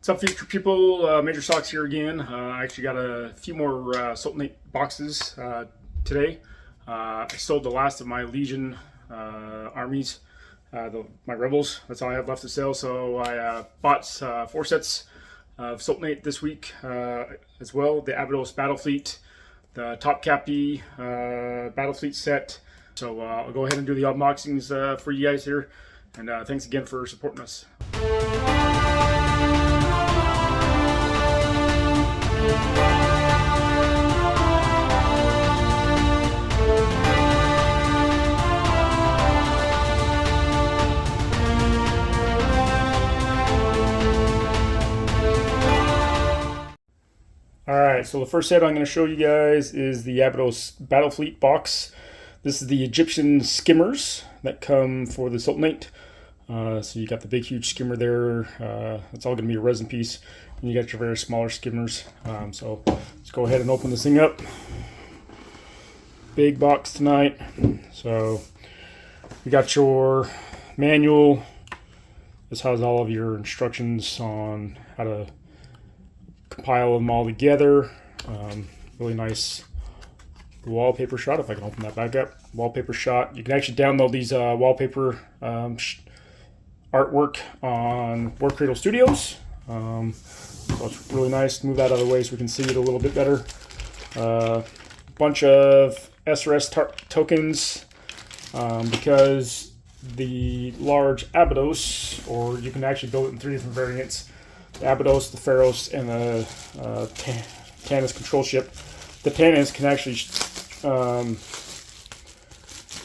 What's up, future people? Major Socks here again. I actually got a few more Sultanate boxes today. I sold the last of my Legion armies, my rebels. That's all I have left to sell. So I bought 4 sets of Sultanate this week as well. The Abydos Battle Fleet, the Topkapi Battle Fleet set. So I'll go ahead and do the unboxings for you guys here. And thanks again for supporting us. Alright, so the first set I'm going to show you guys is the Abydos Battle Fleet box. This is the Egyptian skimmers that come for the Sultanate. So you got the big huge skimmer there. It's all going to be a resin piece. And you got your very smaller skimmers. So let's go ahead and open this thing up. Big box tonight. So you got your manual. This has all of your instructions on how to compile them all together. Really nice wallpaper shot, if I can open that back up. Wallpaper shot. You can actually download these wallpaper artwork on War Cradle Studios. So it's really nice. Move that out of the way so we can see it a little bit better. Bunch of SRS tokens because the large Abydos, or you can actually build it in 3 different variants. The Abydos, the Pharos, and the Tanis control ship. The Tanis can actually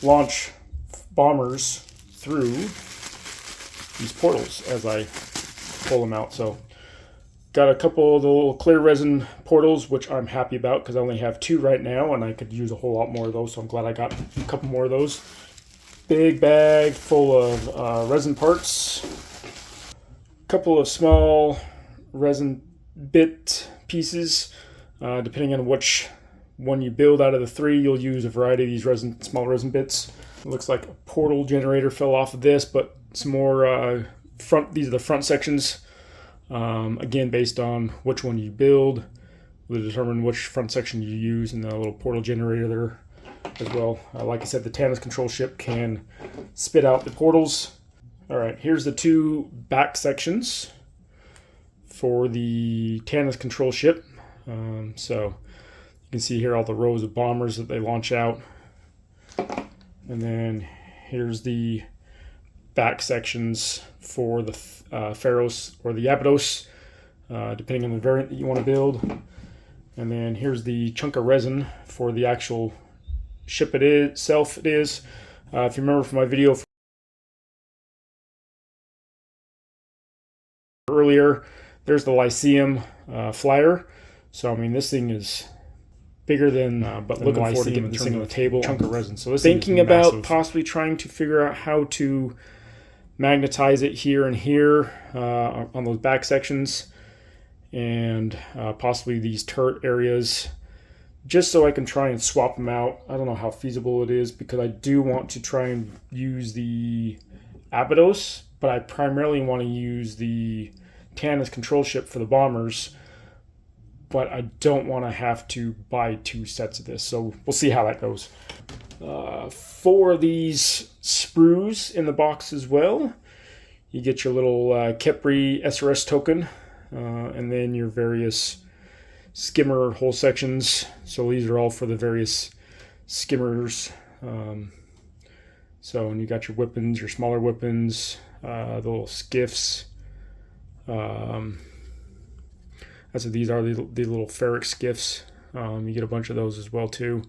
launch bombers through these portals as I pull them out. So got a couple of the little clear resin portals, which I'm happy about because I only have 2 right now, and I could use a whole lot more of those. So I'm glad I got a couple more of those. Big bag full of resin parts. Couple of small resin bit pieces. Depending on which one you build out of the 3, you'll use a variety of these small resin bits. It looks like a portal generator fell off of this, but some more these are the front sections. Again, based on which one you build, will determine which front section you use, and the little portal generator there as well. Like I said, the Tanis control ship can spit out the portals. Alright, here's the 2 back sections for the Tanis control ship. So you can see here all the rows of bombers that they launch out. And then here's the back sections for the Pharos or the Abydos, depending on the variant that you want to build. And then here's the chunk of resin for the actual ship itself. If you remember from my video earlier, there's the Lyceum flyer. So I mean, this thing is bigger than but looking forward to getting this thing on the table. Chunk of resin. So this thinking about possibly trying to figure out how to magnetize it here and here on those back sections, and possibly these turret areas, just so I can try and swap them out. I don't know how feasible it is because I do want to try and use the Abydos, but I primarily want to use the Tanis control ship for the bombers, but I don't want to have to buy 2 sets of this, so we'll see how that goes. 4 of these sprues in the box as well. You get your little Kepri SRS token, and then your various skimmer whole sections. So these are all for the various skimmers. So, and you got your weapons, your smaller weapons, the little skiffs. That's what these are, the little ferric skiffs. You get a bunch of those as well too.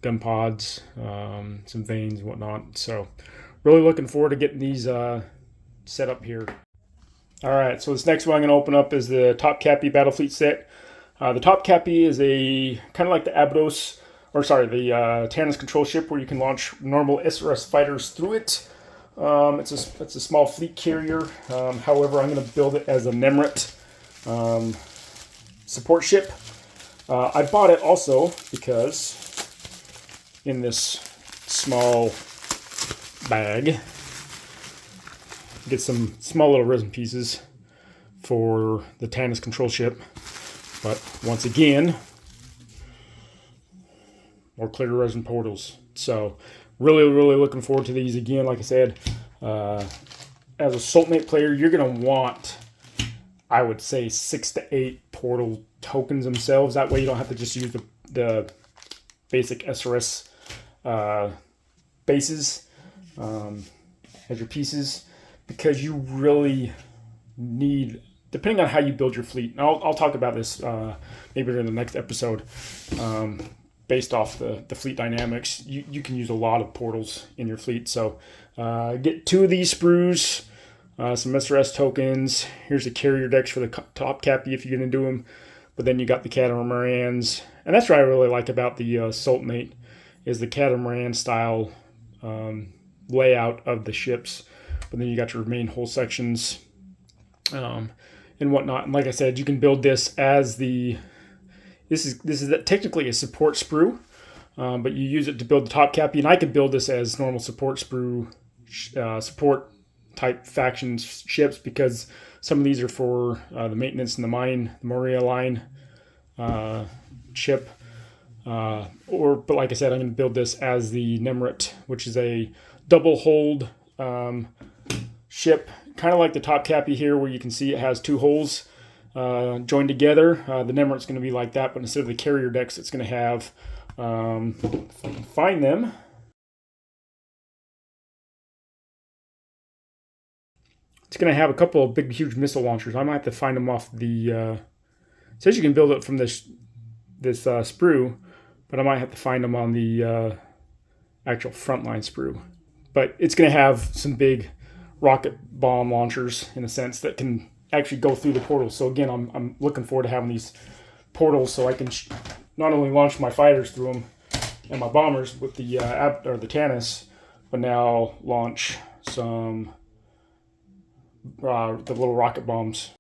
Gun pods, some veins and whatnot. So really looking forward to getting these set up here. Alright, so this next one I'm going to open up is the Topkapi Battle Fleet set. The Topkapi is a kind of like the Abydos, or sorry, the Tanis control ship, where you can launch normal SRS fighters through it. It's a small fleet carrier. However, I'm going to build it as a Nemrit support ship. I bought it also because in this small bag, get some small little resin pieces for the Tannis control ship. But once again, more clear resin portals. So really looking forward to these. Again, like I said, as a Sultanate player, you're going to want, I would say, 6 to 8 portal tokens themselves. That way you don't have to just use the basic SRS bases as your pieces, because you really need, depending on how you build your fleet, and I'll talk about this maybe in the next episode, based off the fleet dynamics, you can use a lot of portals in your fleet. So get 2 of these sprues, some SRS tokens. Here's the carrier decks for the Topkapi if you're going to do them. But then you got the catamarans. And that's what I really like about the Sultanate, is the catamaran style layout of the ships. But then you got your main hull sections and whatnot. And like I said, you can build this as this is technically a support sprue, but you use it to build the Topkapi, and I could build this as normal support sprue, support type faction ships, because some of these are for the maintenance and the Moria line ship. But like I said, I'm going to build this as the Nemrit, which is a double hold ship, kind of like the Topkapi here, where you can see it has 2 holes joined together. The Nemrit's going to be like that, but instead of the carrier decks, it's going to have, if I can find them, it's going to have a couple of big, huge missile launchers. I might have to find them off the. It says you can build it from this sprue, but I might have to find them on the actual frontline sprue. But it's going to have some big rocket bomb launchers, in a sense, that can actually go through the portals. So again, I'm looking forward to having these portals, so I can not only launch my fighters through them and my bombers with the Tannis, but now launch some the little rocket bombs